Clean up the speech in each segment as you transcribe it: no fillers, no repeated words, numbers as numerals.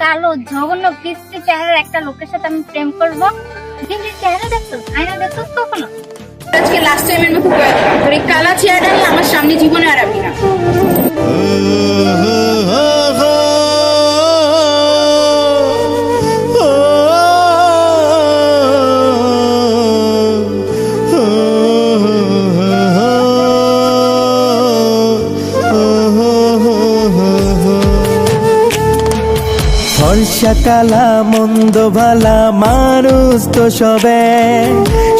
কালো জঘন্য বিশ্রী চেহারার একটা লোকের সাথে আমি প্রেম করবো? কিন্তু চেহারা দেখতো, আয়না দেখতো কখনো? আজকে লাস্ট টাইমের মতো তোর এই কালা চেহারা নিয়ে আমার সামনে জীবনে আর আবি না। ফর্সা কালা মন্দ ভালা মানুষ তো সবে,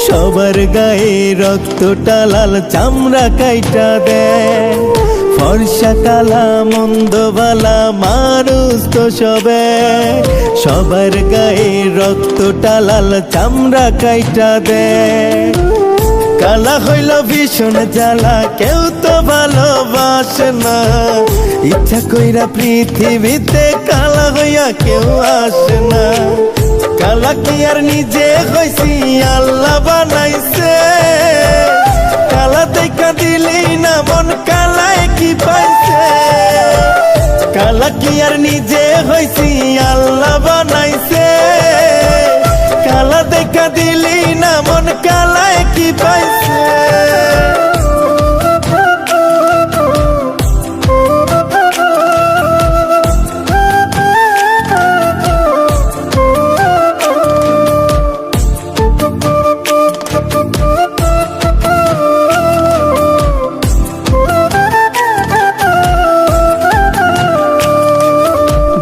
সবার গায়ে রক্তটা লাল চামড়া কাইটা দেয়। ফর্সা কালা মন্দ ভালা মানুষ তো সবে, সবার গায়ে রক্তটা লাল চামড়া কাইটা দেয়। কালা হইল ভীষণ জ্বালা, কেউ তো ভালোবাসে না। ইচ্ছা কইরা পৃথিবীতে কালা হইয়া কেউ আসে না। কালা কি আর নিজে হইছি, আল্লাহ বানাইছে। কালা দেখা দিলি না মন কালায় কি পাইছে। কালা কি আর নিজে হইছি, আল্লাহ বানাইছে। কালা দেখা দিলি না মন কালায় কি পাইছে।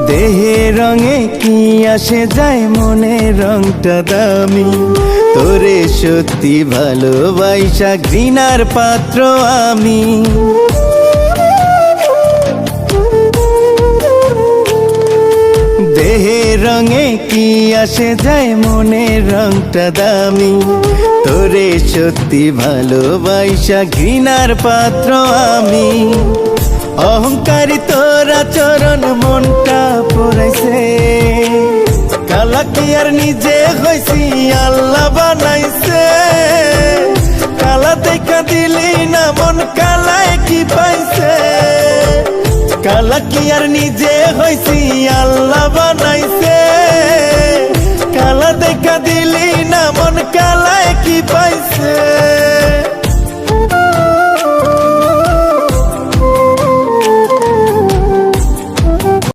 দেহে রঙে কি আসে যায়, মনের রংটা দামি। তোরে সত্যি ভালোবাসা ঘৃণার পাত্র আমি। দেহে রঙে কি আসে যায়, মনের রংটা দামি। তোরে সত্যি ভালোবাসা ঘৃণার পাত্র আমি। অহংকারী তোরা চরণ মনটা পড়াইছে। কালা কি আর নিজে হইছি, আল্লাহ বানাইছে। কালা দেখা দিলি না মন কালায় কি পাইছে। কালা কি আর নিজে হইছি, আল্লাহ বানাইছে।